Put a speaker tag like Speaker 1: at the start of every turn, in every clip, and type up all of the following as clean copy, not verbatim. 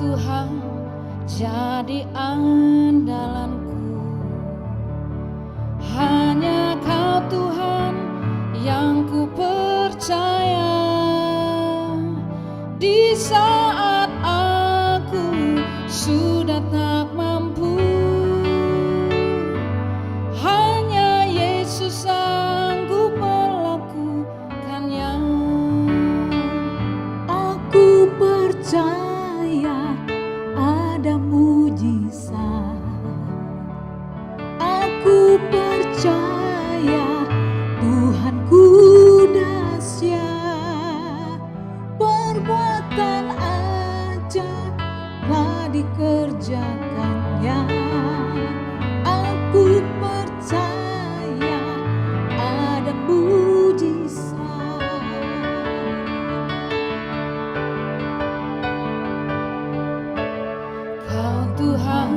Speaker 1: Tuhan jadi andalanku. Hanya Kau Tuhan yang ku percaya. Di saat aku sudah tak mampu, hanya Yesus sanggup melakukannya.
Speaker 2: Aku percaya ada mujizat. Aku percaya Tuhanku dahsyat. Perbuatan ajaib telah dikerjakannya. Aku percaya ada mujizat.
Speaker 1: Kau Tuhan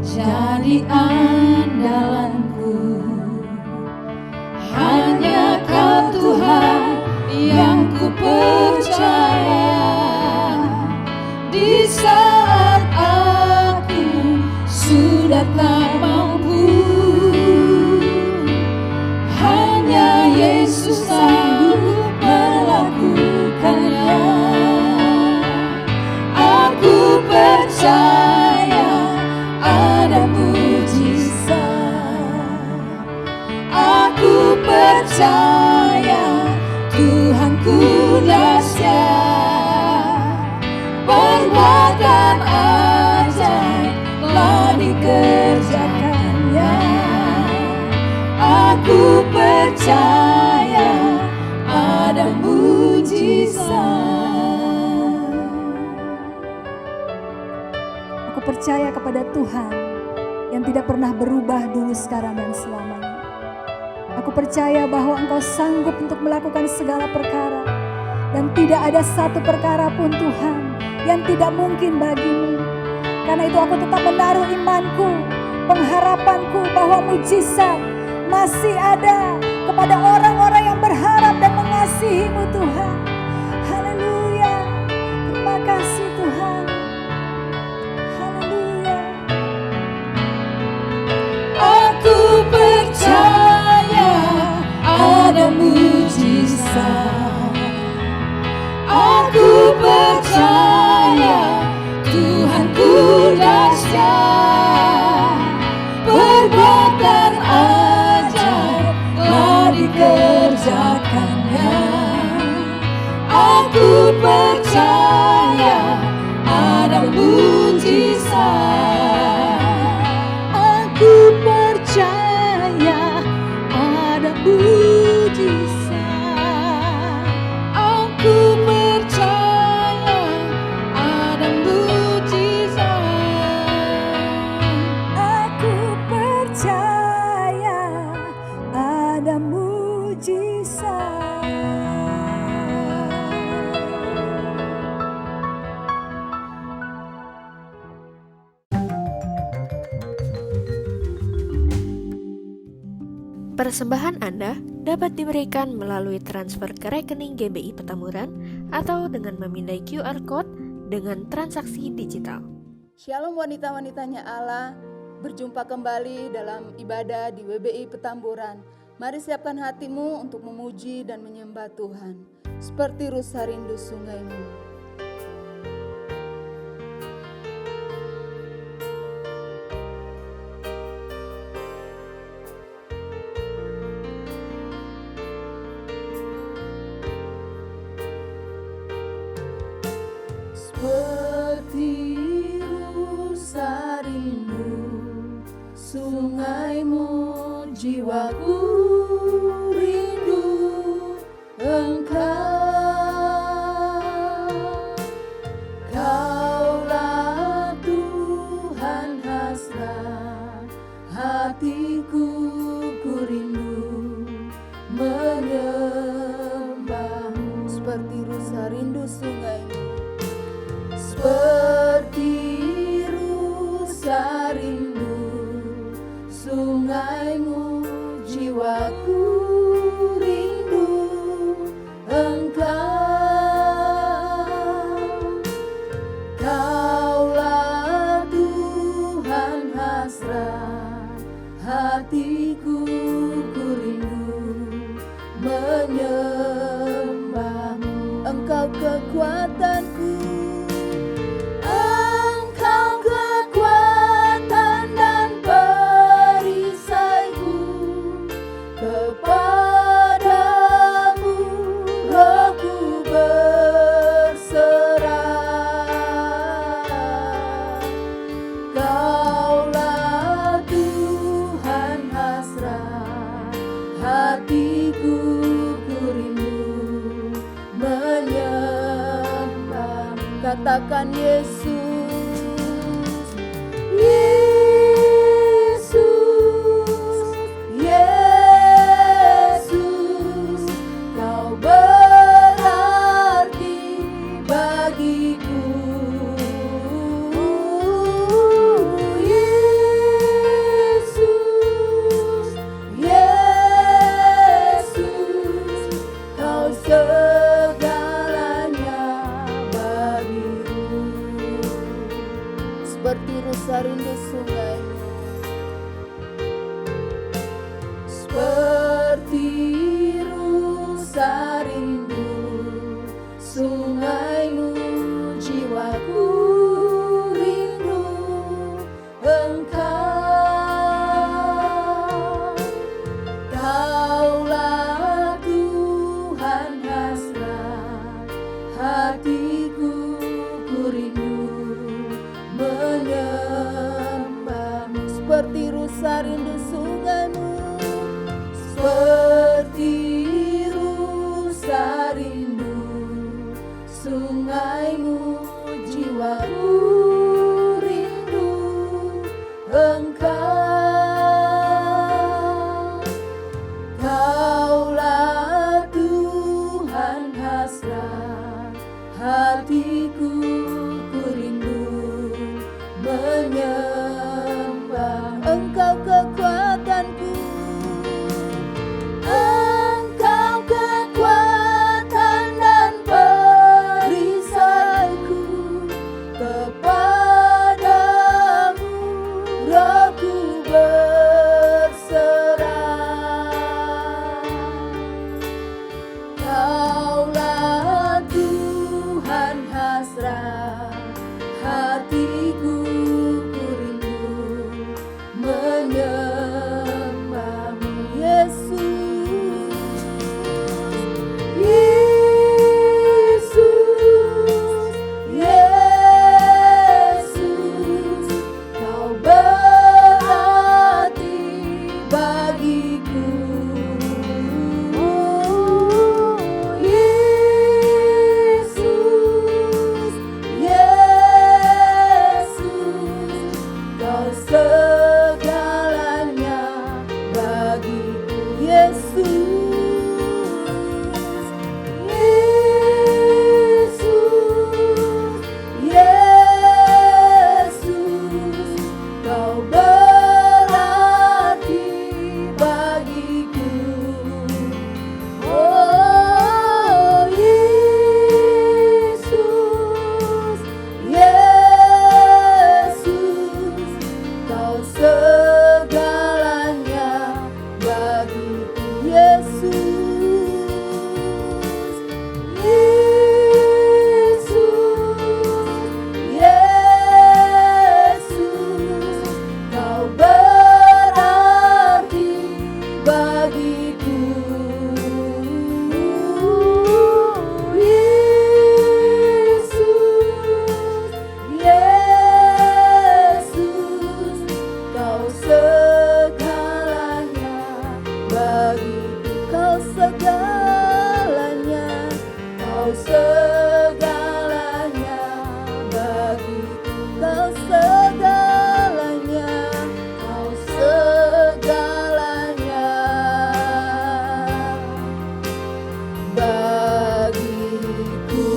Speaker 1: jadi andalanku. Hanya Kau Tuhan yang ku percaya. Di saat aku sudah tak mampu, hanya Yesus sanggup melakukannya. Aku percaya ada mujizat. Aku percaya Tuhanku dahsyat. Perbuatan ajaib telah dikerjakannya. Aku percaya ada mujizat.
Speaker 2: Aku percaya kepada Tuhan yang tidak pernah berubah dulu, sekarang, dan selamanya. Aku percaya bahwa Engkau sanggup untuk melakukan segala perkara. Dan tidak ada satu perkara pun Tuhan yang tidak mungkin bagimu. Karena itu aku tetap menaruh imanku, pengharapanku bahwa mujizat masih ada kepada orang-orang yang berharap dan mengasihi-Mu Tuhan. Haleluya. Terima kasih Tuhan. Haleluya.
Speaker 1: Aku percaya ada mujizat. Aku percaya Tuhanku dahsyat. Perbuatan ajaib telah dikerjakannya. Aku percaya ada mujizat.
Speaker 2: Aku percaya ada mujizat.
Speaker 1: Aku percaya ada mujizat.
Speaker 2: Aku percaya ada mujizat.
Speaker 3: Persembahan Anda dapat diberikan melalui transfer ke rekening GBI Petamburan atau dengan memindai QR Code dengan transaksi digital.
Speaker 4: Shalom wanita-wanitanya Allah, berjumpa kembali dalam ibadah di WBI Petamburan. Mari siapkan hatimu untuk memuji dan menyembah Tuhan, seperti rusa rindu sungaimu. Seperti rusa rindu sungaimu, jiwaku rindu Engkau. Kaulah Tuhan hasrat hatiku, ku rindu menyembahmu. Seperti rusa rindu sungaimu. Seperti rusa rindu sungaimu, jiwaku rindu Engkau. Kau menyembahmu. Engkau kekuatanku, Engkau kekuatan dan perisaiku. Kepadamu rohku berserah. Kaulah Tuhan hasrat hatiku, ku rindu menyembah. Katakan Yesus, Yesus, Yesus, Kau berarti bagiku. Yesus, Yesus, Kau segalanya bagiku. Seperti rusa rindu sungaimu, seperti rusa rindu sungaimu, jiwaku rindu Engkau. Kaulah Tuhan hasrat hatiku, ku rindu menyembahmu. Seperti rusa rindu sungaimu, seperti rusa rindu sungaimu, jiwaku rindu Engkau. Kaulah Tuhan hasrat hatiku, ku rindu menyembah. Engkau kekuatanku, Engkau kekuatan dan perisaiku. Kepadamu rohku berserah. Kaulah Tuhan hasrat hatiku, ku rindu menyembahmu. Yesus, Yesus, Yesus, Kau berarti bagiku. Yesus, Yesus, Kau segalanya bagiku. Yesus, Yesus, Yesus, Kau berarti bagiku. Oh Yesus, Yesus, Kau segalanya bagiku. Yesus, Yesus, Yesus, Kau berarti bagiku. Yesus, Yesus, Kau segalanya bagiku. Kau segalanya, Kau segalanya bagiku. Kau segalanya, Kau segalanya bagiku.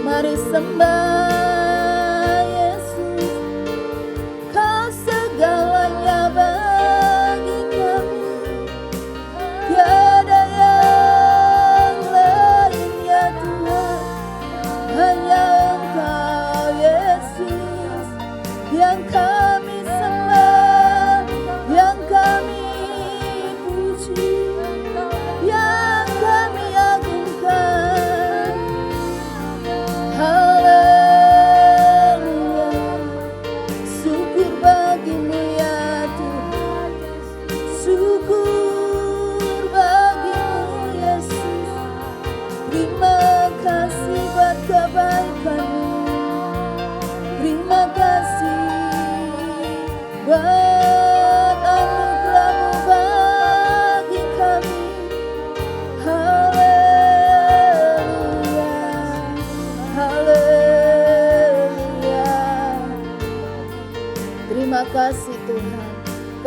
Speaker 4: Mari sembah Yesus, Kau segalanya bagi kami. Tiada yang lain ya Tuhan, hanya Engkau Yesus yang kami sembah, yang kami puji.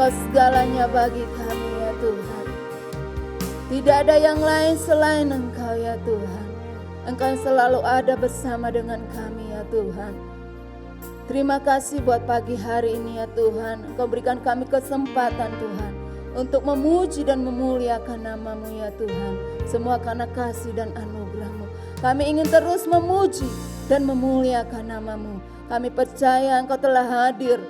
Speaker 4: Engkau segalanya bagi kami ya Tuhan. Tidak ada yang lain selain Engkau ya Tuhan. Engkau yang selalu ada bersama dengan kami ya Tuhan. Terima kasih buat pagi hari ini ya Tuhan. Engkau berikan kami kesempatan Tuhan untuk memuji dan memuliakan nama-Mu ya Tuhan. Semua karena kasih dan anugerah-Mu. Kami ingin terus memuji dan memuliakan nama-Mu. Kami percaya Engkau telah hadir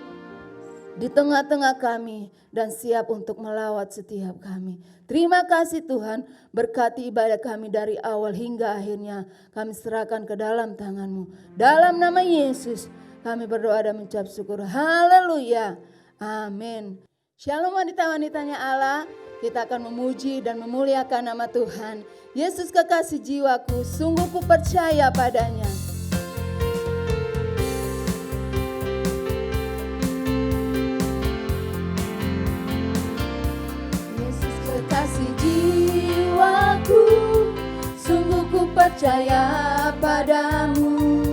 Speaker 4: di tengah-tengah kami dan siap untuk melawat setiap kami. Terima kasih Tuhan, berkati ibadah kami dari awal hingga akhirnya. Kami serahkan ke dalam tangan-Mu. Dalam nama Yesus kami berdoa dan mengucap syukur. Haleluya. Amin. Shalom wanita-wanitanya Allah. Kita akan memuji dan memuliakan nama Tuhan. Yesus kekasih jiwaku, sungguh ku percaya padanya. Yesus kekasih jiwaku, sungguh ku percaya padamu.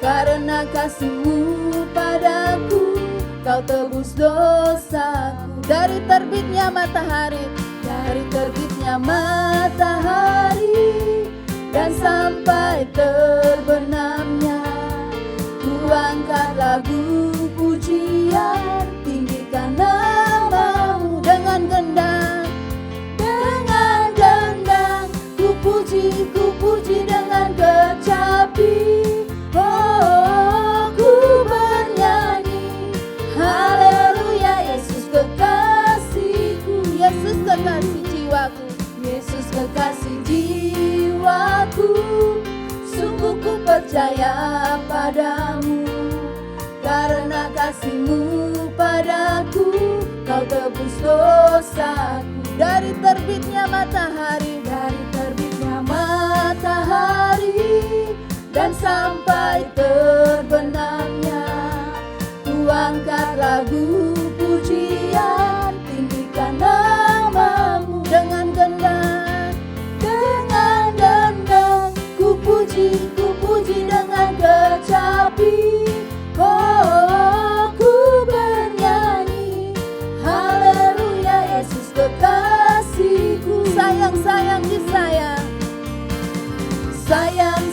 Speaker 4: Karena kasih-Mu padaku, Kau tebus dosaku. Dari terbitnya matahari, dari terbitnya matahari, dan sampai terbenamnya, ku angkat lagu pujian, tinggikan nama-Mu dengan gendang. Dengan gendang, ku puji dengan kecapi. Oh, ku bernyanyi, haleluya. Yesus kekasihku, Yesus kekasih jiwaku, Yesus kekasih jiwaku, sungguh ku percaya padamu. Karena kasih-Mu padaku, Kau tebus dosaku. Dari terbitnya matahari, dari terbitnya matahari, dan sampai terbenamnya, ku angkat lagu pujian, tinggikan nama-Mu dengan gendang. Dengan gendang, ku puji dengan kecapi. Oh, ku bernyanyi, haleluya. Yesus kekasihku, sayang disayang, sayang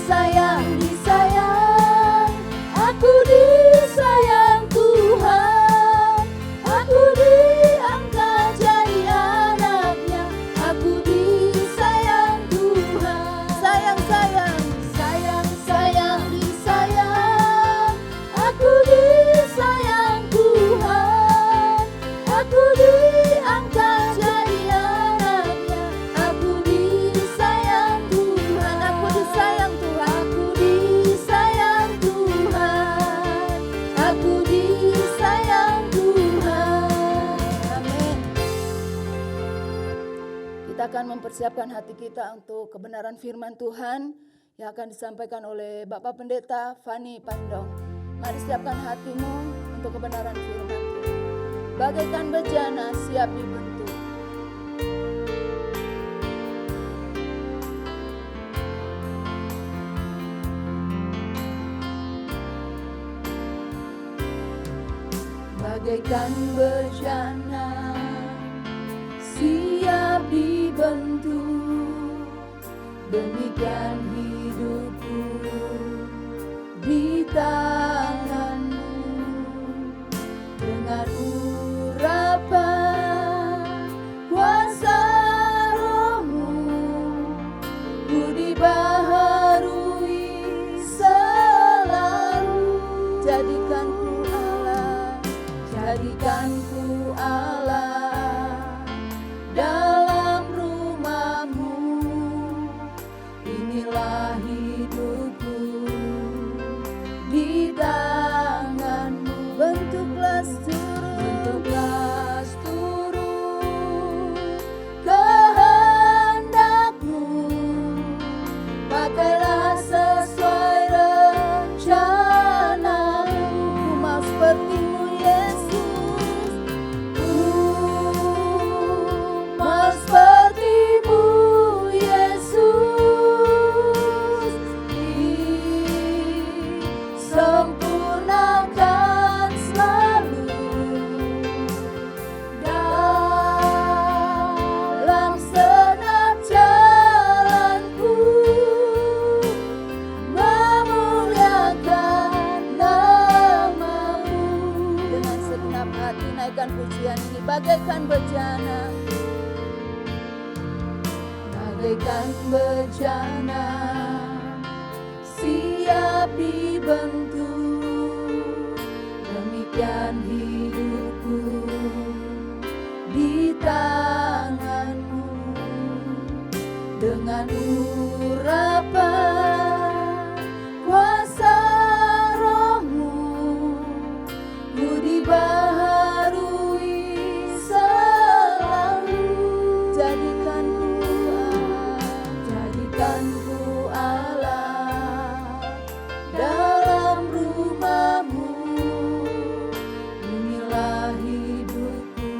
Speaker 4: disayang. Aku disayang Tuhan, aku diangkat jadi anaknya. Aku disayang Tuhan, sayang disayang. Aku disayang Tuhan, aku diangkat jadi anaknya. Aku disayang Tuhan, aku disayang Tuhan, aku disayang Tuhan, aku disayang Tuhan. Amin. Kita akan mempersiapkan hati kita untuk kebenaran firman Tuhan yang akan disampaikan oleh Bapak Pendeta Fani Pandong. Mari siapkan hatimu untuk kebenaran firman Tuhan. Bagaikan bejana siap dibentuk. Bagaikan bejana siap dibentuk, demikian hidupku di tangan-Mu. Dengan urapan kuasa Roh-Mu, ku dibaharui selalu. Jadikanku Allah dalam rumah-Mu. Inilah hidupku di bagaikan bejana, siap dibentuk. Demikian hidupku di tanganmu, dengan urapan kuasa rohmu, ku dibaharui selalu. Jadikanku Allah dalam rumahmu, inilah hidupku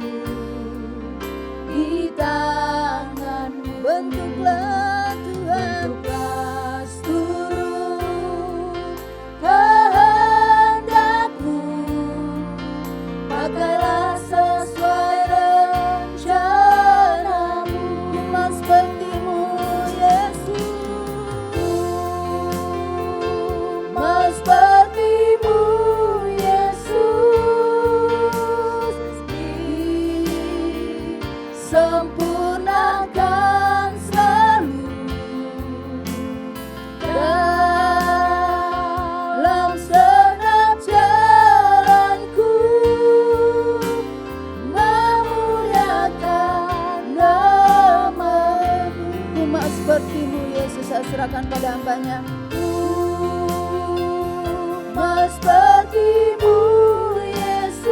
Speaker 4: di tanganmu. Bentuklah Tuhan, bentuklah seluruh kehendakmu, pakailah sesuai rencanamu. Iman sepertimu Yesus, iman sepertimu Yesus, disempurnakan selalu dalam segenap jalanku, memuliakan nama-Mu. Umat sepertimu Yesus, saya serahkan pada hamba-Nya. Umat sepertimu Yesus,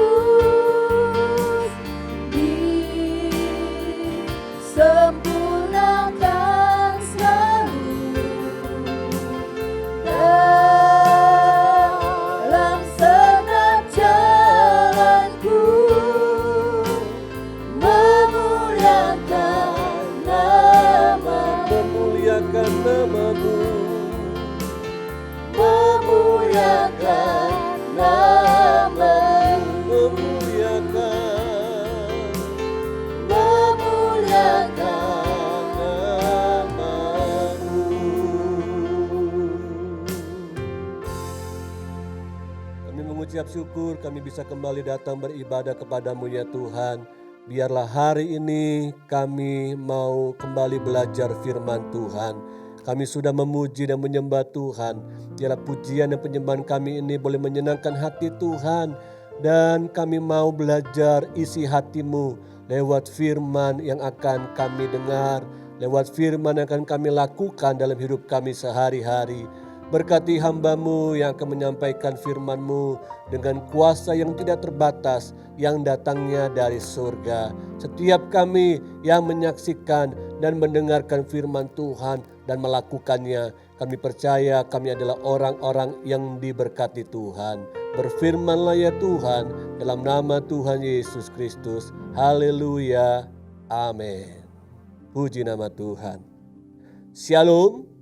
Speaker 4: disempurnakan selalu dalam segenap jalanku, memuliakan nama-Mu.
Speaker 5: Memuliakan nama-Mu,
Speaker 4: Memuliakan nama-Mu, memuliakan
Speaker 5: nama-Mu. Kami mengucap syukur kami bisa kembali datang beribadah kepadamu ya Tuhan. Biarlah hari ini kami mau kembali belajar firman Tuhan. Kami sudah memuji dan menyembah Tuhan. Biarlah pujian dan penyembahan kami ini boleh menyenangkan hati Tuhan. Dan kami mau belajar isi hati-Mu lewat firman yang akan kami dengar, lewat firman yang akan kami lakukan dalam hidup kami sehari-hari. Berkati hamba-Mu yang akan menyampaikan firman-Mu dengan kuasa yang tidak terbatas yang datangnya dari surga. Setiap kami yang menyaksikan dan mendengarkan firman Tuhan dan melakukannya, kami percaya kami adalah orang-orang yang diberkati Tuhan. Berfirmanlah ya Tuhan, dalam nama Tuhan Yesus Kristus. Haleluya. Amin. Puji nama Tuhan. Shalom.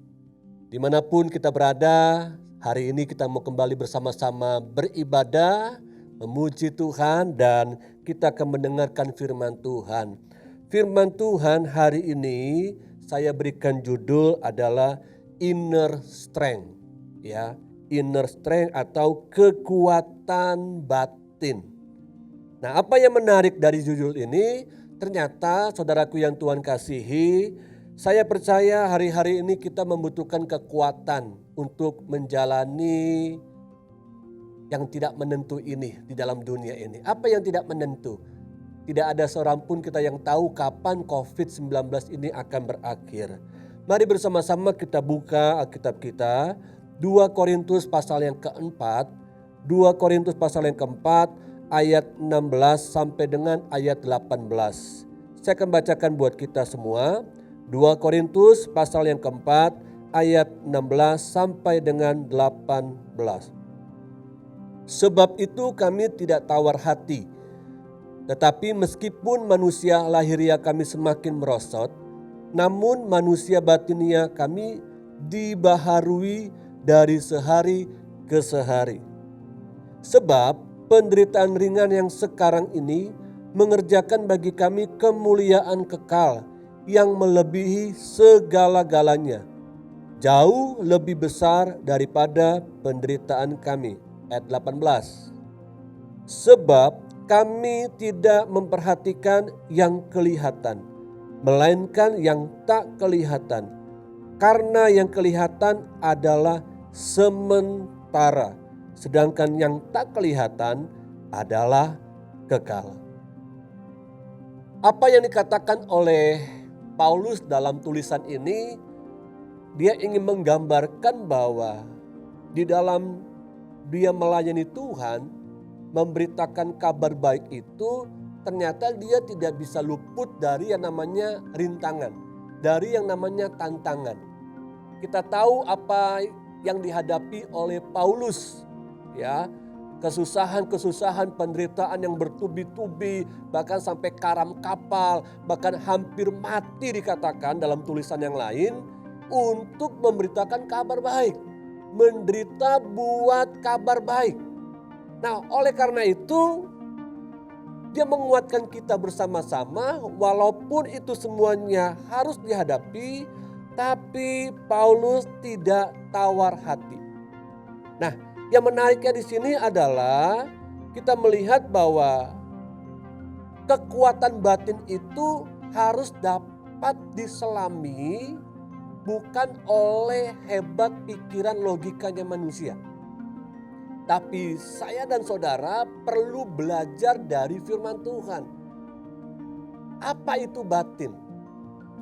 Speaker 5: Dimanapun kita berada, hari ini kita mau kembali bersama-sama beribadah, memuji Tuhan, dan kita akan mendengarkan firman Tuhan. Firman Tuhan hari ini saya berikan judul adalah Inner Strength, ya, Inner Strength atau kekuatan batin. Nah, apa yang menarik dari judul ini? Ternyata saudaraku yang Tuhan kasihi, saya percaya hari-hari ini kita membutuhkan kekuatan untuk menjalani yang tidak menentu ini di dalam dunia ini. Apa yang tidak menentu? Tidak ada seorang pun kita yang tahu kapan COVID-19 ini akan berakhir. Mari bersama-sama kita buka Alkitab kita, 2 Korintus pasal yang keempat, 2 Korintus pasal yang keempat ayat 16 sampai dengan ayat 18. Saya akan bacakan buat kita semua. 2 Korintus pasal yang keempat ayat 16 sampai dengan 18. Sebab itu kami tidak tawar hati, tetapi meskipun manusia lahiria kami semakin merosot, namun manusia batinia kami dibaharui dari sehari ke sehari. Sebab penderitaan ringan yang sekarang ini mengerjakan bagi kami kemuliaan kekal yang melebihi segala-galanya, jauh lebih besar daripada penderitaan kami. Ayat 18. Sebab kami tidak memperhatikan yang kelihatan, melainkan yang tak kelihatan. Karena yang kelihatan adalah sementara, sedangkan yang tak kelihatan adalah kekal. Apa yang dikatakan oleh Paulus dalam tulisan ini, dia ingin menggambarkan bahwa di dalam dia melayani Tuhan, memberitakan kabar baik itu, ternyata dia tidak bisa luput dari yang namanya rintangan, dari yang namanya tantangan. Kita tahu apa yang dihadapi oleh Paulus, ya, kesusahan-kesusahan, penderitaan yang bertubi-tubi, bahkan sampai karam kapal, bahkan hampir mati dikatakan dalam tulisan yang lain, untuk memberitakan kabar baik, menderita buat kabar baik. Nah, oleh karena itu dia menguatkan kita bersama-sama, walaupun itu semuanya harus dihadapi, tapi Paulus tidak tawar hati. Nah, yang menariknya di sini adalah kita melihat bahwa kekuatan batin itu harus dapat diselami bukan oleh hebat pikiran logikanya manusia. Tapi saya dan saudara perlu belajar dari firman Tuhan. Apa itu batin?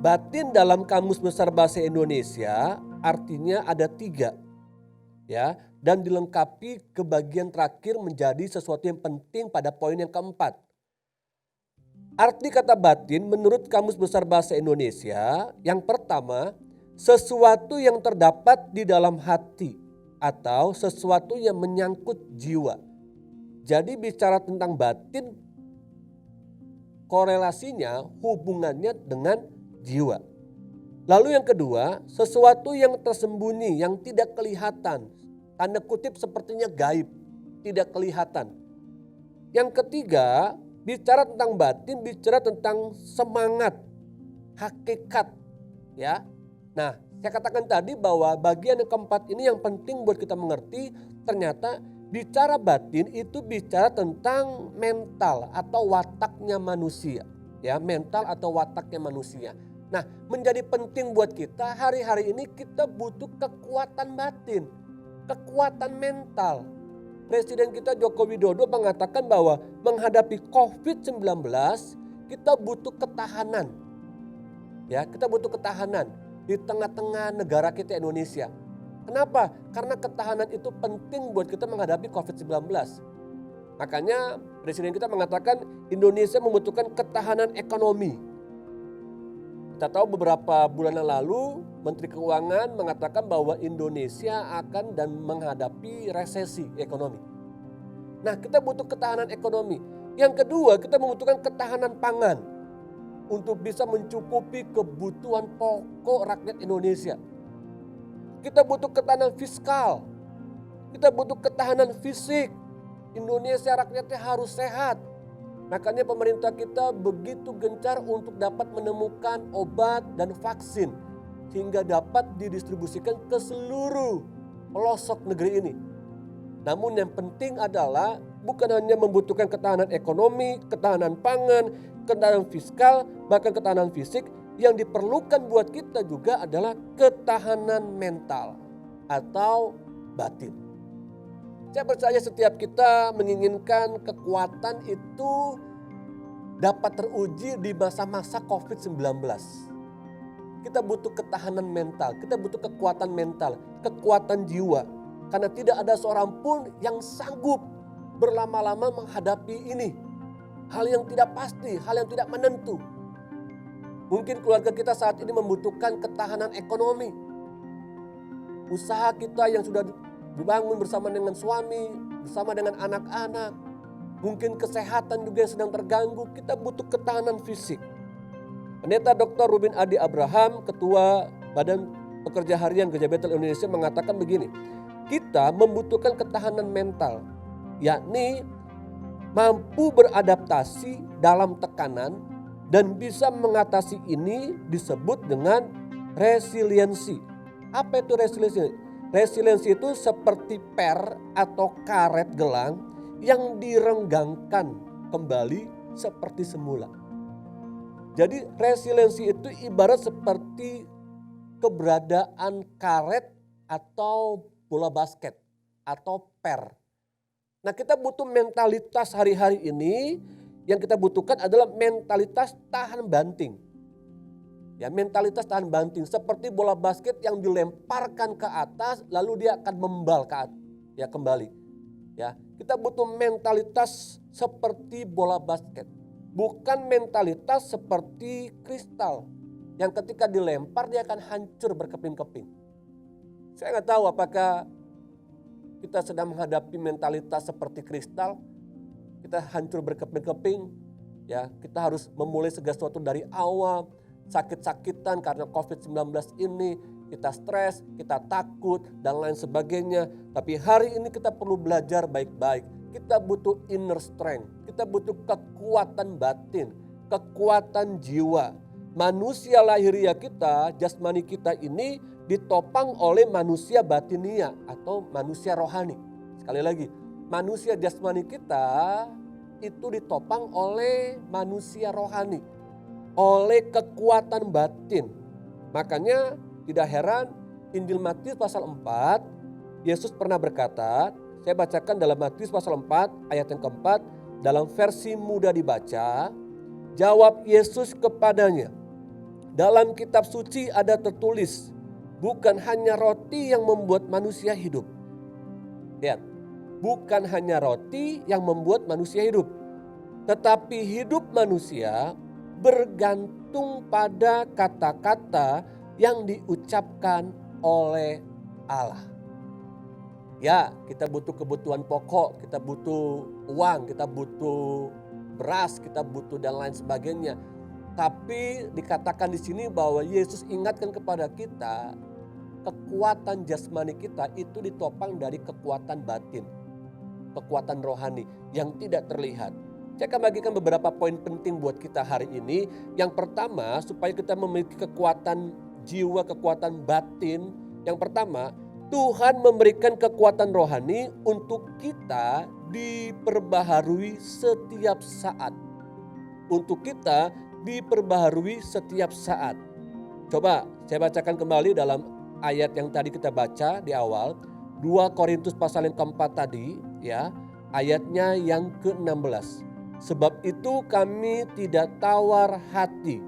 Speaker 5: Batin dalam Kamus Besar Bahasa Indonesia artinya ada 3. Ya, dan dilengkapi ke bagian terakhir menjadi sesuatu yang penting pada poin yang keempat. Arti kata batin menurut Kamus Besar Bahasa Indonesia, yang pertama, sesuatu yang terdapat di dalam hati atau sesuatu yang menyangkut jiwa. Jadi bicara tentang batin, korelasinya, hubungannya dengan jiwa. Lalu yang kedua, sesuatu yang tersembunyi, yang tidak kelihatan. Tanda kutip sepertinya gaib, tidak kelihatan. Yang ketiga, bicara tentang batin, bicara tentang semangat, hakikat, ya. Nah, saya katakan tadi bahwa bagian yang keempat ini yang penting buat kita mengerti, ternyata bicara batin itu bicara tentang mental atau wataknya manusia, ya, mental atau wataknya manusia. Nah, menjadi penting buat kita hari-hari ini kita butuh kekuatan batin, kekuatan mental. Presiden kita Joko Widodo mengatakan bahwa menghadapi COVID-19 kita butuh ketahanan. Ya, kita butuh ketahanan di tengah-tengah negara kita Indonesia. Kenapa? Karena ketahanan itu penting buat kita menghadapi COVID-19. Makanya Presiden kita mengatakan Indonesia membutuhkan ketahanan ekonomi. Kita tahu beberapa bulan yang lalu Menteri Keuangan mengatakan bahwa Indonesia akan dan menghadapi resesi ekonomi. Nah, kita butuh ketahanan ekonomi. Yang kedua, kita membutuhkan ketahanan pangan untuk bisa mencukupi kebutuhan pokok rakyat Indonesia. Kita butuh ketahanan fiskal. Kita butuh ketahanan fisik. Indonesia rakyatnya harus sehat. Makanya pemerintah kita begitu gencar untuk dapat menemukan obat dan vaksin sehingga dapat didistribusikan ke seluruh pelosok negeri ini. Namun yang penting adalah bukan hanya membutuhkan ketahanan ekonomi, ketahanan pangan, ketahanan fiskal, bahkan ketahanan fisik, yang diperlukan buat kita juga adalah ketahanan mental atau batin. Saya percaya setiap kita menginginkan kekuatan itu dapat teruji di masa-masa COVID-19. Kita butuh ketahanan mental, kita butuh kekuatan mental, kekuatan jiwa. Karena tidak ada seorang pun yang sanggup berlama-lama menghadapi ini. Hal yang tidak pasti, hal yang tidak menentu. Mungkin keluarga kita saat ini membutuhkan ketahanan ekonomi. Usaha kita yang sudah dibangun bersama dengan suami, bersama dengan anak-anak. Mungkin kesehatan juga yang sedang terganggu, kita butuh ketahanan fisik. Pendeta Dr. Ruben Adi Abraham, Ketua Badan Pekerja Harian Gereja Betel Indonesia mengatakan begini, kita membutuhkan ketahanan mental, yakni mampu beradaptasi dalam tekanan dan bisa mengatasi ini disebut dengan resiliensi. Apa itu resiliensi? Resiliensi itu seperti per atau karet gelang yang direnggangkan kembali seperti semula. Jadi resiliensi itu ibarat seperti keberadaan karet atau bola basket atau per. Nah, kita butuh mentalitas hari-hari ini, yang kita butuhkan adalah mentalitas tahan banting. Ya, mentalitas tahan banting seperti bola basket yang dilemparkan ke atas lalu dia akan membal ke atas, ya kembali. Ya, kita butuh mentalitas seperti bola basket. Bukan mentalitas seperti kristal yang ketika dilempar dia akan hancur berkeping-keping. Saya nggak tahu apakah kita sedang menghadapi mentalitas seperti kristal, kita hancur berkeping-keping, ya kita harus memulai segala sesuatu dari awal, sakit-sakitan karena COVID-19 ini, kita stres, kita takut dan lain sebagainya. Tapi hari ini kita perlu belajar baik-baik. Kita butuh inner strength, kita butuh kekuatan batin, kekuatan jiwa. Manusia lahiriah kita, jasmani kita ini ditopang oleh manusia batinia atau manusia rohani. Sekali lagi, manusia jasmani kita itu ditopang oleh manusia rohani, oleh kekuatan batin. Makanya tidak heran Injil Matius pasal 4, Yesus pernah berkata, saya bacakan dalam Matius pasal 4 ayat yang keempat, dalam versi mudah dibaca, jawab Yesus kepadanya, dalam kitab suci ada tertulis, bukan hanya roti yang membuat manusia hidup. Lihat, bukan hanya roti yang membuat manusia hidup, tetapi hidup manusia bergantung pada kata-kata yang diucapkan oleh Allah. Ya, kita butuh kebutuhan pokok, kita butuh uang, kita butuh beras, kita butuh dan lain sebagainya. Tapi dikatakan di sini bahwa Yesus ingatkan kepada kita, kekuatan jasmani kita itu ditopang dari kekuatan batin, kekuatan rohani yang tidak terlihat. Saya akan bagikan beberapa poin penting buat kita hari ini. Yang pertama, supaya kita memiliki kekuatan jiwa, kekuatan batin. Yang pertama, Tuhan memberikan kekuatan rohani untuk kita diperbaharui setiap saat. Untuk kita diperbaharui setiap saat. Coba saya bacakan kembali dalam ayat yang tadi kita baca di awal. 2 Korintus pasal yang keempat tadi, ya, ayatnya yang ke-16. Sebab itu kami tidak tawar hati.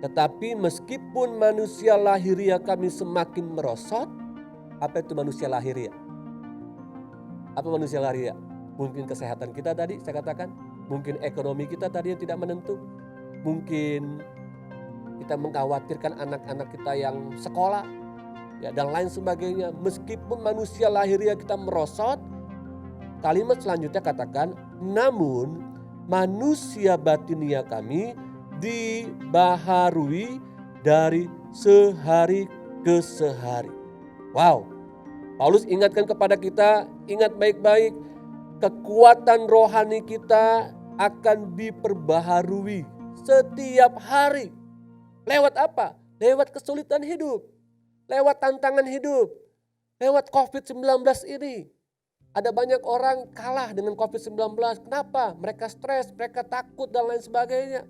Speaker 5: Tetapi meskipun manusia lahiriah kami semakin merosot. Apa itu manusia lahiriah? Apa manusia lahiriah? Mungkin kesehatan kita tadi saya katakan. Mungkin ekonomi kita tadi yang tidak menentu. Mungkin kita mengkhawatirkan anak-anak kita yang sekolah. Ya, dan lain sebagainya. Meskipun manusia lahiriah kita merosot. Kalimat selanjutnya katakan. Namun manusia batinia kami dibaharui dari sehari ke sehari. Wow, Paulus ingatkan kepada kita, ingat baik-baik, kekuatan rohani kita akan diperbaharui setiap hari. Lewat apa? Lewat kesulitan hidup, lewat tantangan hidup, lewat COVID-19 ini. Ada banyak orang kalah dengan COVID-19. Kenapa? Mereka stres, mereka takut dan lain sebagainya.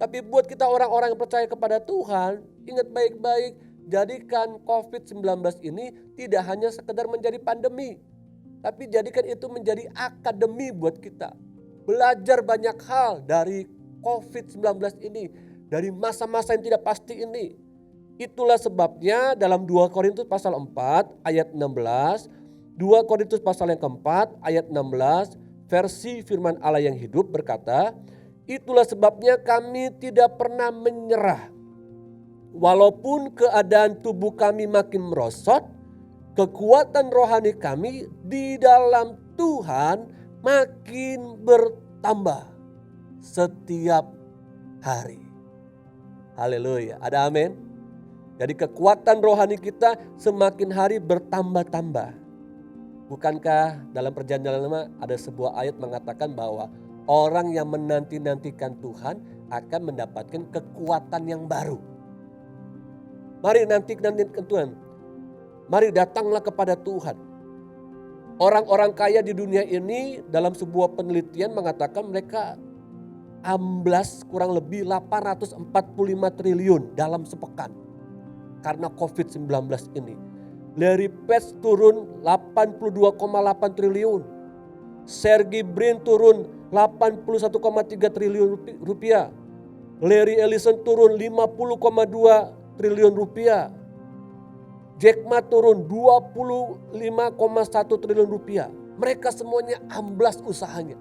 Speaker 5: Tapi buat kita orang-orang yang percaya kepada Tuhan, ingat baik-baik, jadikan COVID-19 ini tidak hanya sekedar menjadi pandemi. Tapi jadikan itu menjadi akademi buat kita. Belajar banyak hal dari COVID-19 ini. Dari masa-masa yang tidak pasti ini. Itulah sebabnya dalam 2 Korintus pasal 4 ayat 16. 2 Korintus pasal yang keempat ayat 16 versi firman Allah yang hidup berkata, itulah sebabnya kami tidak pernah menyerah. Walaupun keadaan tubuh kami makin merosot, kekuatan rohani kami di dalam Tuhan makin bertambah setiap hari. Haleluya, ada amin. Jadi kekuatan rohani kita semakin hari bertambah-tambah. Bukankah dalam perjanjian lama ada sebuah ayat mengatakan bahwa orang yang menanti-nantikan Tuhan akan mendapatkan kekuatan yang baru. Mari nantikan Tuhan. Mari datanglah kepada Tuhan. Orang-orang kaya di dunia ini dalam sebuah penelitian mengatakan mereka amblas kurang lebih 845 triliun dalam sepekan karena COVID-19 ini. Larry Page turun 82,8 triliun. Sergey Brin turun 81,3 triliun rupiah. Larry Ellison turun 50,2 triliun rupiah. Jack Ma turun 25,1 triliun rupiah. Mereka semuanya amblas usahanya.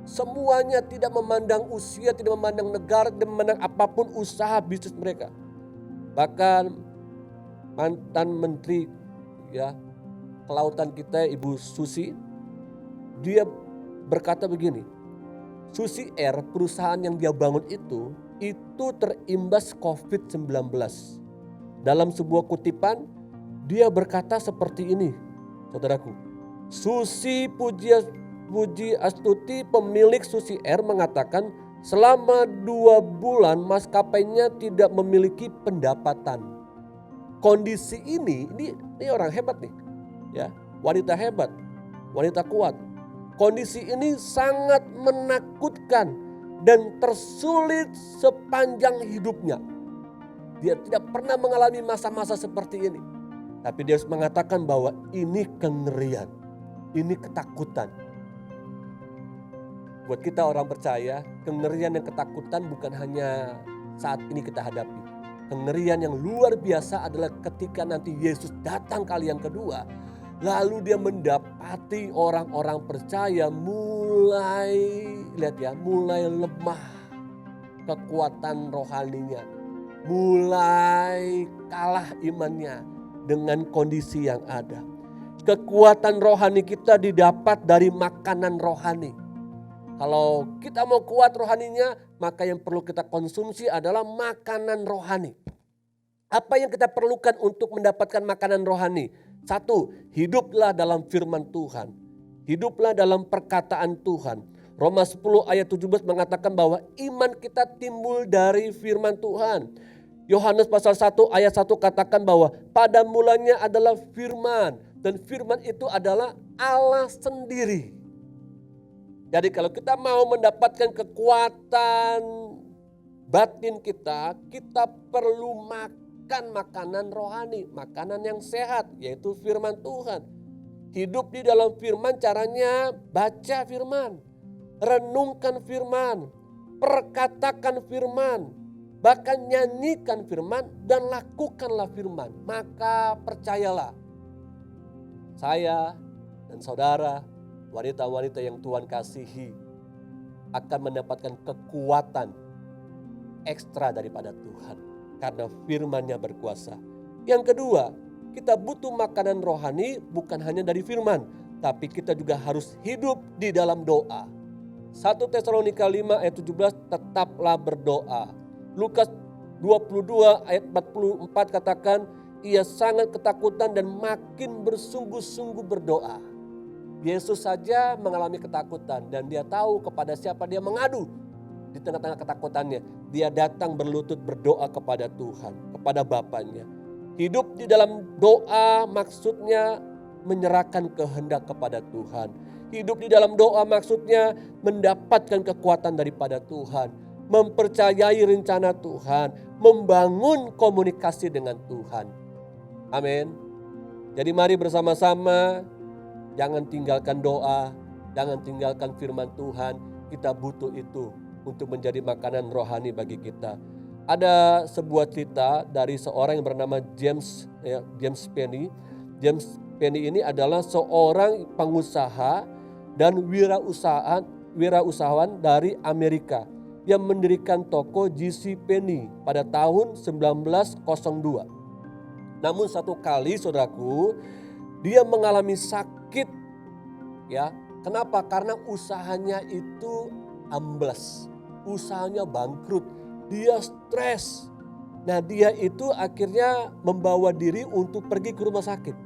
Speaker 5: Semuanya tidak memandang usia, tidak memandang negara, tidak memandang apapun usaha bisnis mereka. Bahkan mantan menteri kelautan kita Ibu Susi, dia berkata begini, Susi Air perusahaan yang dia bangun itu terimbas COVID-19. Dalam sebuah kutipan dia berkata seperti ini, saudaraku. Susi Puji Astuti pemilik Susi Air mengatakan selama 2 bulan maskapainya tidak memiliki pendapatan. Kondisi ini orang hebat nih, ya, wanita hebat, wanita kuat. Kondisi ini sangat menakutkan dan tersulit sepanjang hidupnya. Dia tidak pernah mengalami masa-masa seperti ini. Tapi dia harus mengatakan bahwa ini kengerian, ini ketakutan. Buat kita orang percaya, kengerian dan ketakutan bukan hanya saat ini kita hadapi. Kengerian yang luar biasa adalah ketika nanti Yesus datang kali yang kedua. Lalu dia mendapati orang-orang percaya mulai lemah kekuatan rohaninya. Mulai kalah imannya dengan kondisi yang ada. Kekuatan rohani kita didapat dari makanan rohani. Kalau kita mau kuat rohaninya, maka yang perlu kita konsumsi adalah makanan rohani. Apa yang kita perlukan untuk mendapatkan makanan rohani? 1, hiduplah dalam firman Tuhan. Hiduplah dalam perkataan Tuhan. Roma 10 ayat 17 mengatakan bahwa iman kita timbul dari firman Tuhan. Yohanes pasal 1 ayat 1 katakan bahwa pada mulanya adalah firman. Dan firman itu adalah Allah sendiri. Jadi kalau kita mau mendapatkan kekuatan batin kita perlu makan makanan rohani, makanan yang sehat, yaitu firman Tuhan. Hidup di dalam firman caranya baca firman, renungkan firman, perkatakan firman, bahkan nyanyikan firman dan lakukanlah firman. Maka percayalah, saya dan saudara, wanita-wanita yang Tuhan kasihi akan mendapatkan kekuatan ekstra daripada Tuhan. Karena firman-Nya berkuasa. Yang kedua, kita butuh makanan rohani bukan hanya dari firman. Tapi kita juga harus hidup di dalam doa. 1 Tesalonika 5 ayat 17, tetaplah berdoa. Lukas 22 ayat 44 katakan, ia sangat ketakutan dan makin bersungguh-sungguh berdoa. Yesus saja mengalami ketakutan dan dia tahu kepada siapa dia mengadu. Di tengah-tengah ketakutannya, dia datang berlutut berdoa kepada Tuhan, kepada Bapaknya. Hidup di dalam doa maksudnya menyerahkan kehendak kepada Tuhan. Hidup di dalam doa maksudnya mendapatkan kekuatan daripada Tuhan. Mempercayai rencana Tuhan, membangun komunikasi dengan Tuhan. Amin. Jadi mari bersama-sama, jangan tinggalkan doa, jangan tinggalkan firman Tuhan. Kita butuh itu untuk menjadi makanan rohani bagi kita. Ada sebuah cerita dari seorang yang bernama James Penny. James Penny ini adalah seorang pengusaha dan wirausahawan dari Amerika yang mendirikan toko J.C. Penney pada tahun 1902. Namun satu kali saudaraku, dia mengalami sakit. Ya, kenapa? Karena usahanya itu amblas, usahanya bangkrut, dia stres. Nah, dia itu akhirnya membawa diri untuk pergi ke rumah sakit.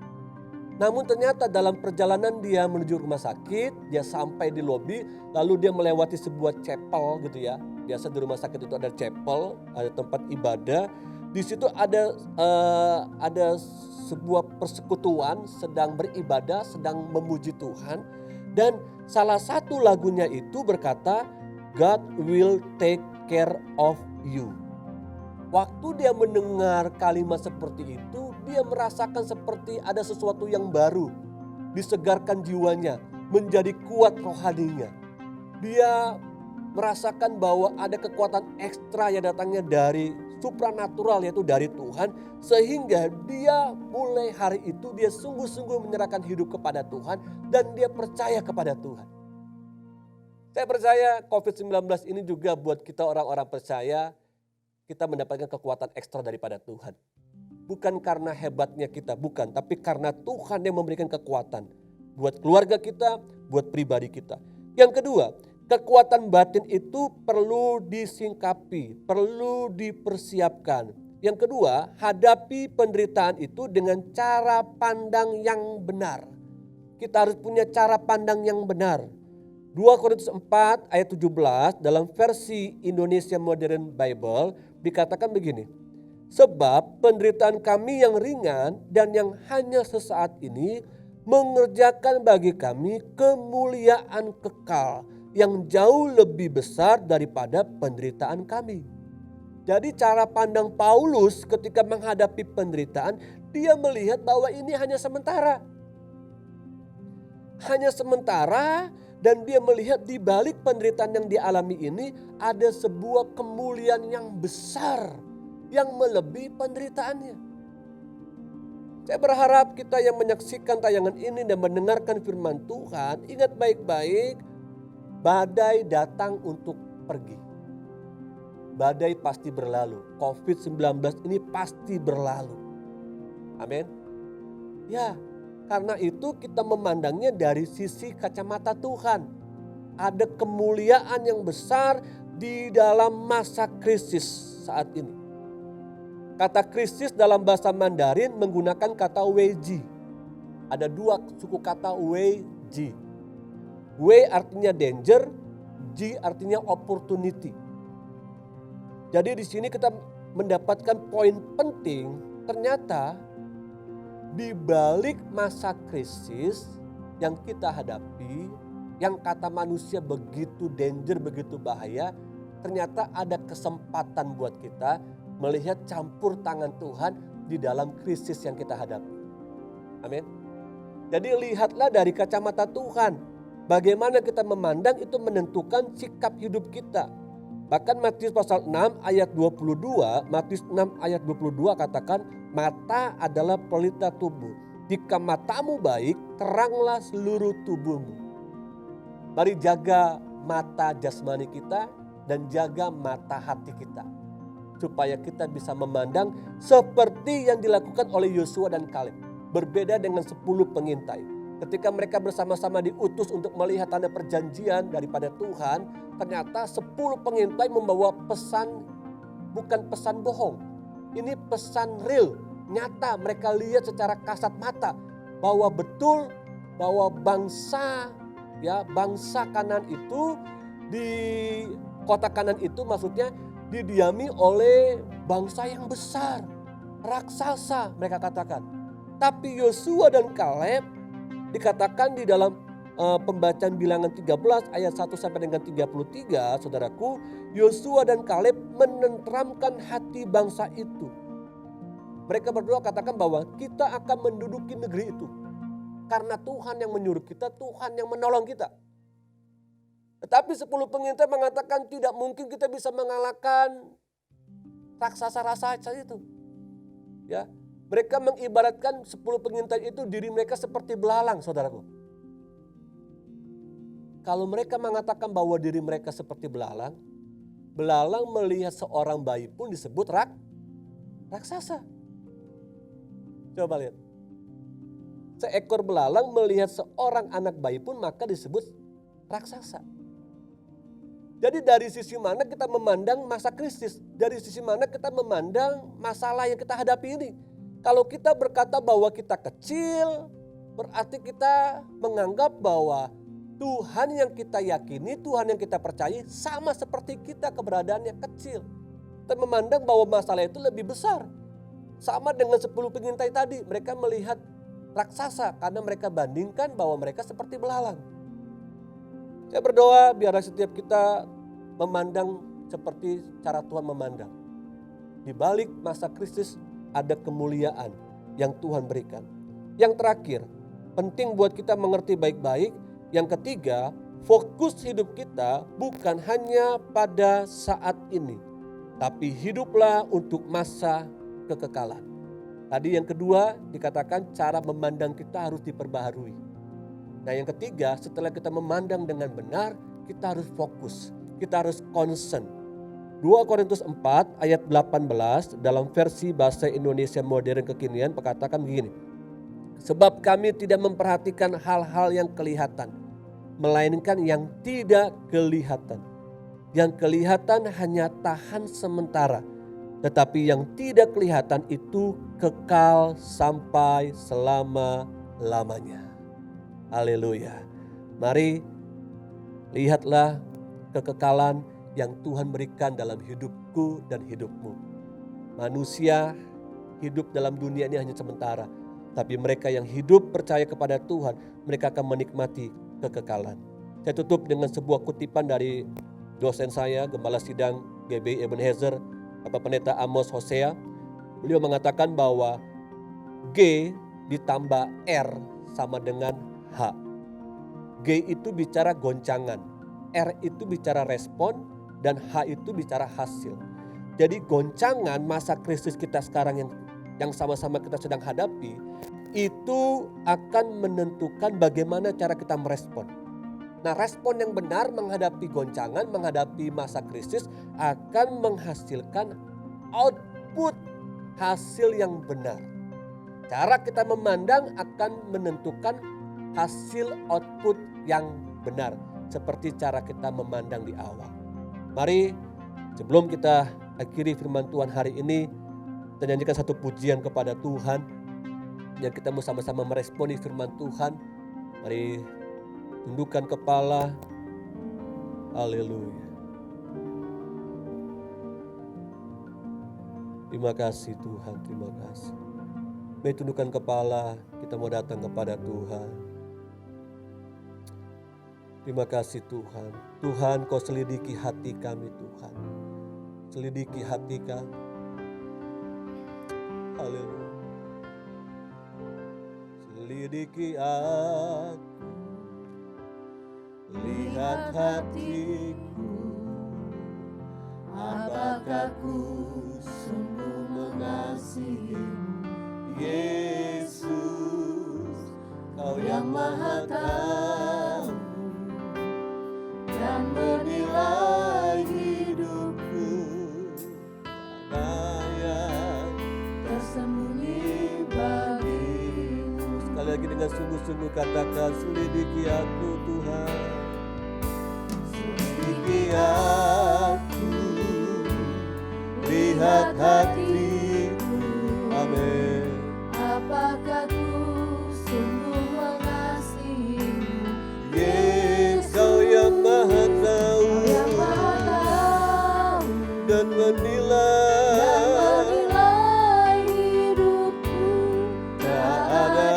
Speaker 5: Namun ternyata dalam perjalanan dia menuju rumah sakit, dia sampai di lobi, lalu dia melewati sebuah chapel gitu ya. Biasa di rumah sakit itu ada chapel, ada tempat ibadah. Di situ ada sebuah persekutuan sedang beribadah, sedang memuji Tuhan. Dan salah satu lagunya itu berkata, God will take care of you. Waktu dia mendengar kalimat seperti itu, dia merasakan seperti ada sesuatu yang baru. Disegarkan jiwanya, menjadi kuat rohaninya. Dia merasakan bahwa ada kekuatan ekstra yang datangnya dari supranatural, yaitu dari Tuhan. Sehingga dia mulai hari itu dia sungguh-sungguh menyerahkan hidup kepada Tuhan dan dia percaya kepada Tuhan. Saya percaya COVID-19 ini juga buat kita orang-orang percaya, kita mendapatkan kekuatan ekstra daripada Tuhan. Bukan karena hebatnya kita, bukan. Tapi karena Tuhan yang memberikan kekuatan. Buat keluarga kita, buat pribadi kita. Yang kedua, kekuatan batin itu perlu disingkapi, perlu dipersiapkan. Yang kedua, hadapi penderitaan itu dengan cara pandang yang benar. Kita harus punya cara pandang yang benar. 2 Korintus 4 ayat 17 dalam versi Indonesia Modern Bible dikatakan begini. Sebab penderitaan kami yang ringan dan yang hanya sesaat ini mengerjakan bagi kami kemuliaan kekal yang jauh lebih besar daripada penderitaan kami. Jadi cara pandang Paulus ketika menghadapi penderitaan, dia melihat bahwa ini hanya sementara. Hanya sementara. Dan dia melihat di balik penderitaan yang dialami ini ada sebuah kemuliaan yang besar yang melebihi penderitaannya. Saya berharap kita yang menyaksikan tayangan ini dan mendengarkan firman Tuhan, ingat baik-baik, badai datang untuk pergi. Badai pasti berlalu. COVID-19 ini pasti berlalu. Amin. Ya. Karena itu kita memandangnya dari sisi kacamata Tuhan. Ada kemuliaan yang besar di dalam masa krisis saat ini. Kata krisis dalam bahasa Mandarin menggunakan kata weiji. Ada 2 suku kata weiji. We artinya danger, ji artinya opportunity. Jadi di sini kita mendapatkan poin penting, ternyata di balik masa krisis yang kita hadapi, yang kata manusia begitu danger, begitu bahaya, ternyata ada kesempatan buat kita melihat campur tangan Tuhan di dalam krisis yang kita hadapi. Amin. Jadi lihatlah dari kacamata Tuhan. Bagaimana kita memandang itu menentukan sikap hidup kita. Bahkan Matius pasal 6 ayat 22, Matius 6 ayat 22 katakan, mata adalah pelita tubuh. Jika matamu baik, teranglah seluruh tubuhmu. Mari jaga mata jasmani kita dan jaga mata hati kita. Supaya kita bisa memandang seperti yang dilakukan oleh Yosua dan Kaleb. Berbeda dengan 10 pengintai. Ketika mereka bersama-sama diutus untuk melihat tanda perjanjian daripada Tuhan, ternyata 10 pengintai membawa pesan, bukan pesan bohong. Ini pesan real, nyata. Mereka lihat secara kasat mata bahwa betul bahwa bangsa Kanan itu, di kota Kanan itu maksudnya didiami oleh bangsa yang besar, raksasa mereka katakan. Tapi Yosua dan Kaleb dikatakan di dalam pembacaan Bilangan 13 ayat 1 sampai dengan 33, saudaraku, Yosua dan Kaleb menenteramkan hati bangsa itu. Mereka berdua katakan bahwa kita akan menduduki negeri itu. Karena Tuhan yang menyuruh kita, Tuhan yang menolong kita. Tetapi 10 pengintai mengatakan tidak mungkin kita bisa mengalahkan raksasa-raksasa itu. Ya, mereka mengibaratkan 10 pengintai itu diri mereka seperti belalang, saudaraku. Kalau mereka mengatakan bahwa diri mereka seperti belalang, belalang melihat seorang bayi pun disebut raksasa. Coba lihat. Seekor belalang melihat seorang anak bayi pun maka disebut raksasa. Jadi dari sisi mana kita memandang masa krisis? Dari sisi mana kita memandang masalah yang kita hadapi ini? Kalau kita berkata bahwa kita kecil, berarti kita menganggap bahwa Tuhan yang kita yakini, Tuhan yang kita percayai sama seperti kita keberadaannya kecil. Kita memandang bahwa masalah itu lebih besar. Sama dengan 10 pengintai tadi, mereka melihat raksasa karena mereka bandingkan bahwa mereka seperti belalang. Saya berdoa biar setiap kita memandang seperti cara Tuhan memandang. Di balik masa krisis ada kemuliaan yang Tuhan berikan. Yang terakhir, penting buat kita mengerti baik-baik. Yang ketiga, fokus hidup kita bukan hanya pada saat ini, tapi hiduplah untuk masa kekekalan. Tadi yang kedua dikatakan cara memandang kita harus diperbaharui. Nah yang ketiga, setelah kita memandang dengan benar, kita harus fokus, kita harus concern. 2 Korintus 4 ayat 18 dalam versi bahasa Indonesia modern kekinian berkatakan begini. Sebab kami tidak memperhatikan hal-hal yang kelihatan, melainkan yang tidak kelihatan. Yang kelihatan hanya tahan sementara, tetapi yang tidak kelihatan itu kekal sampai selama-lamanya. Haleluya. Mari lihatlah kekekalan yang Tuhan berikan dalam hidupku dan hidupmu. Manusia hidup dalam dunia ini hanya sementara, tapi mereka yang hidup percaya kepada Tuhan, mereka akan menikmati kekekalan. Saya tutup dengan sebuah kutipan dari dosen saya, Gembala Sidang GBI Ebenezer, Bapak Pendeta Amos Hosea. Beliau mengatakan bahwa G ditambah R sama dengan H. G itu bicara goncangan, R itu bicara respon, dan H itu bicara hasil. Jadi goncangan masa krisis kita sekarang yang sama-sama kita sedang hadapi, itu akan menentukan bagaimana cara kita merespon. Nah, respon yang benar menghadapi goncangan, menghadapi masa krisis akan menghasilkan output hasil yang benar. Cara kita memandang akan menentukan hasil output yang benar. Seperti cara kita memandang di awal. Mari sebelum kita akhiri firman Tuhan hari ini, kita nyanyikan satu pujian kepada Tuhan. Yang kita mau sama-sama meresponi firman Tuhan. Mari tundukkan kepala. Haleluya. Terima kasih Tuhan, terima kasih. Mari tundukkan kepala, kita mau datang kepada Tuhan. Terima kasih Tuhan. Tuhan, Kau selidiki hati kami Tuhan. Selidiki hati kami. Haleluya. Selidiki aku, lihat hatiku, apakah ku sungguh mengasihimu, Yesus, Kau yang Maha Tahu dan menilai hidupku, tak yang tersembunyi bagimu. Sekali lagi dengan sungguh-sungguh katakan, selidiki aku Tuhan, selidiki aku, lihat hatiku, amin.
Speaker 1: Apakah ku sungguh mengasihimu,
Speaker 5: Yesus, Kau yang Maha Tahu
Speaker 1: yang Maha Tahu
Speaker 5: dan menilai
Speaker 1: hidupku,
Speaker 5: tak ada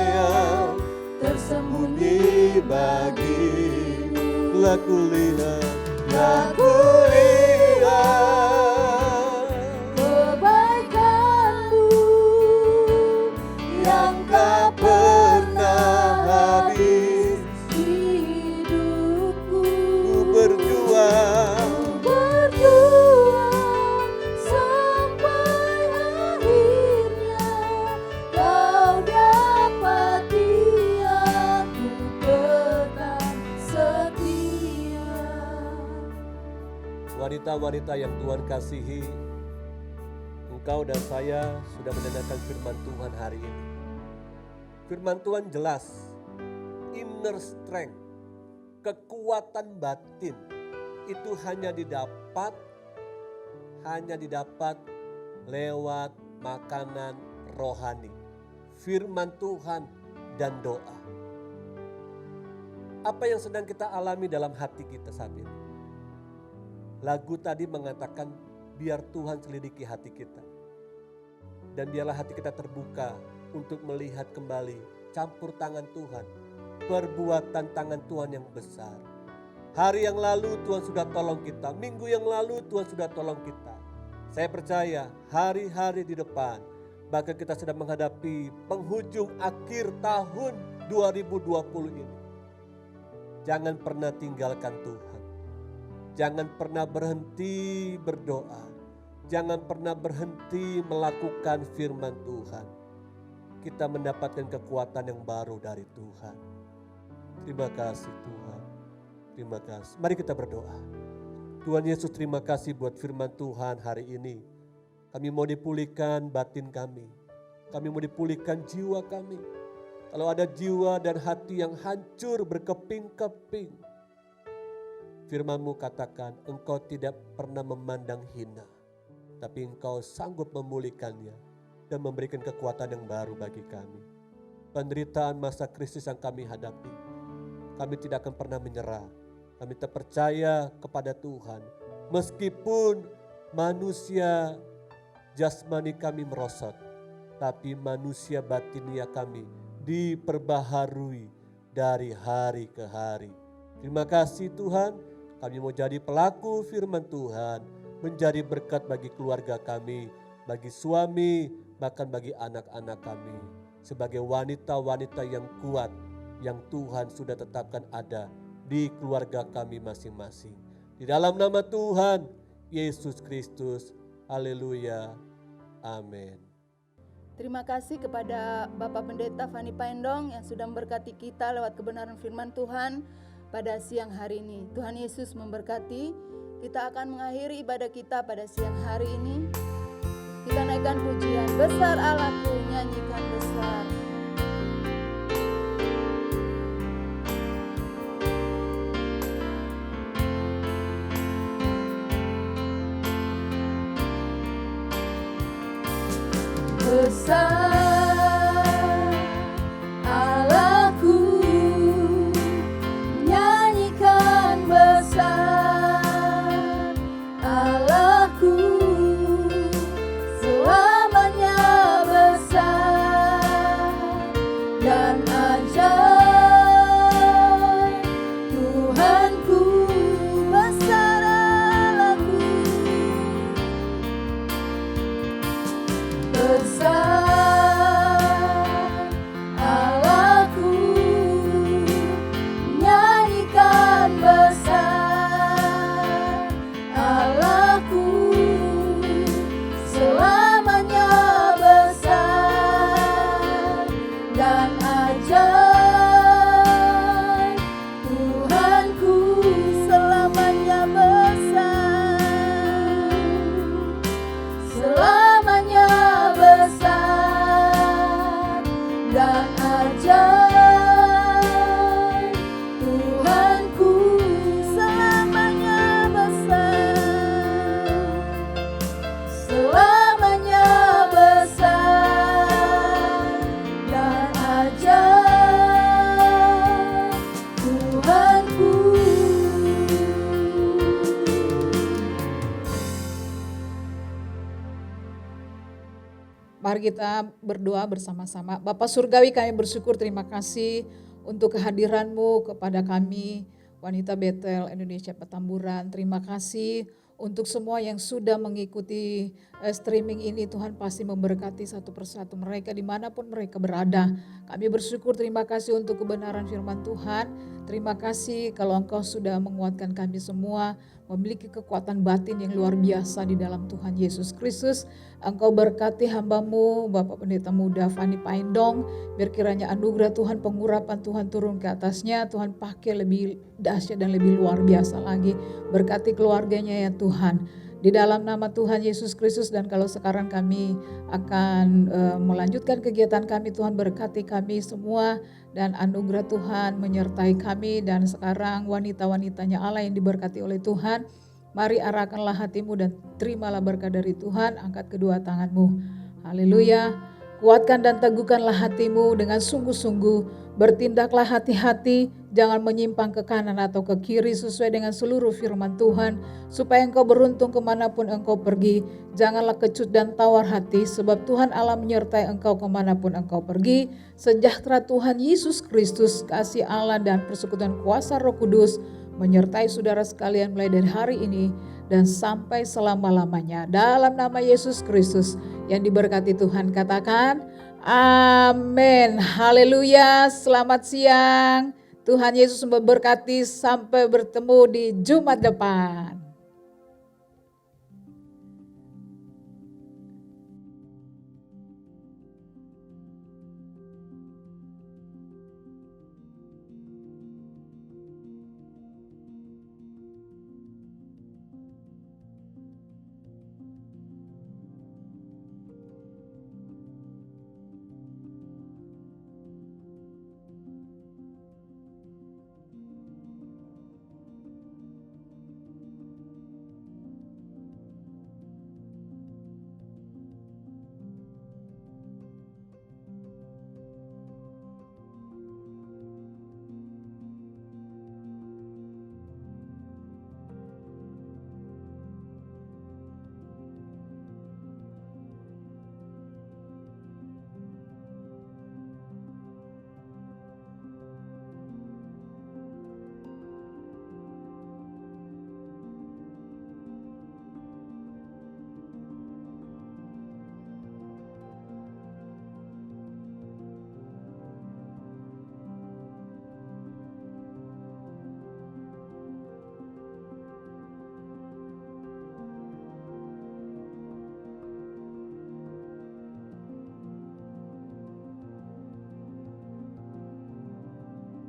Speaker 5: yang
Speaker 1: tersembunyi
Speaker 5: bagimu. Telah kulihat,
Speaker 1: Aku kebaikanmu yang tak
Speaker 5: pernah habis.
Speaker 1: hidupku.
Speaker 5: Ku berjuang
Speaker 1: Sampai akhirnya kau dapati aku tetap setia.
Speaker 5: wanita-wanita yang Tuhan kasihi, engkau dan saya sudah mendengarkan firman Tuhan hari ini. Firman Tuhan jelas, inner strength, kekuatan batin itu hanya didapat lewat makanan rohani, firman Tuhan dan doa. Apa yang sedang kita alami dalam hati kita saat ini? Lagu tadi mengatakan biar Tuhan selidiki hati kita. Dan biarlah hati kita terbuka untuk melihat kembali campur tangan Tuhan, perbuatan tangan Tuhan yang besar. Hari yang lalu Tuhan sudah tolong kita, minggu yang lalu Tuhan sudah tolong kita. Saya percaya hari-hari di depan, bahkan kita sedang menghadapi penghujung akhir tahun 2020 ini. Jangan pernah tinggalkan Tuhan. Jangan pernah berhenti berdoa. Jangan pernah berhenti melakukan firman Tuhan. Kita mendapatkan kekuatan yang baru dari Tuhan. Terima kasih Tuhan. Terima kasih. Mari kita berdoa. Tuhan Yesus, terima kasih buat firman Tuhan hari ini. Kami mau dipulihkan batin kami. Kami mau dipulihkan jiwa kami. Kalau ada jiwa dan hati yang hancur berkeping-keping, firman-Mu katakan, Engkau tidak pernah memandang hina, tapi Engkau sanggup memulihkannya dan memberikan kekuatan yang baru bagi kami. Penderitaan masa krisis yang kami hadapi, kami tidak akan pernah menyerah. Kami terpercaya kepada Tuhan. Meskipun manusia jasmani kami merosot, tapi manusia batinia kami diperbaharui dari hari ke hari. Terima kasih Tuhan, kami mau jadi pelaku firman Tuhan, menjadi berkat bagi keluarga kami, bagi suami, bahkan bagi anak-anak kami. Sebagai wanita-wanita yang kuat, yang Tuhan sudah tetapkan ada di keluarga kami masing-masing. Di dalam nama Tuhan Yesus Kristus, haleluya, amin.
Speaker 4: Terima kasih kepada Bapak Pendeta Fani Paendong yang sudah memberkati kita lewat kebenaran firman Tuhan pada siang hari ini. Tuhan Yesus memberkati. Kita akan mengakhiri ibadah kita pada siang hari ini. Kita naikkan pujian, besar Allahku, nyanyikan besar.
Speaker 1: Besar Allahku, nyanyikan besar Allahku, selamanya besar dan ajaib Tuhanku. Besar Allahku, besar Allahku, nyanyikan besar Allahku, selamanya besar dan ajaib Tuhanku, selamanya besar, selamanya besar dan ajaib Tuhanku, selamanya besar, selamanya besar dan ajaib Tuhanku.
Speaker 6: Mari kita berdoa bersama-sama. Bapa Surgawi, kami bersyukur, terima kasih untuk kehadiran-Mu kepada kami, wanita Betel Indonesia Petamburan. Terima kasih untuk semua yang sudah mengikuti streaming ini. Tuhan pasti memberkati satu persatu mereka dimanapun mereka berada. Kami bersyukur, terima kasih untuk kebenaran firman Tuhan. Terima kasih kalau Engkau sudah menguatkan kami semua, memiliki kekuatan batin yang luar biasa di dalam Tuhan Yesus Kristus. Engkau berkati hamba-Mu, Bapak Pendeta Muda Fani Paendong, biar kiranya anugerah Tuhan, pengurapan Tuhan turun ke atasnya. Tuhan pakai lebih dahsyat dan lebih luar biasa lagi. Berkati keluarganya ya Tuhan. Di dalam nama Tuhan Yesus Kristus, dan kalau sekarang kami akan melanjutkan kegiatan kami, Tuhan berkati kami semua dan anugerah Tuhan menyertai kami. Dan sekarang wanita-wanitanya Allah yang diberkati oleh Tuhan, mari arahkanlah hatimu dan terimalah berkat dari Tuhan. Angkat kedua tanganmu, haleluya. Kuatkan dan teguhkanlah hatimu dengan sungguh-sungguh. Bertindaklah hati-hati, jangan menyimpang ke kanan atau ke kiri sesuai dengan seluruh firman Tuhan, supaya engkau beruntung kemanapun engkau pergi. Janganlah kecut dan tawar hati, sebab Tuhan Allah menyertai engkau kemanapun engkau pergi. Sejahtera Tuhan Yesus Kristus, kasih Allah dan persekutuan kuasa Roh Kudus menyertai saudara sekalian mulai dari hari ini dan sampai selama-lamanya. Dalam nama Yesus Kristus yang diberkati Tuhan, katakan amin. Haleluya. Selamat siang. Tuhan Yesus memberkati, sampai bertemu di Jumat depan.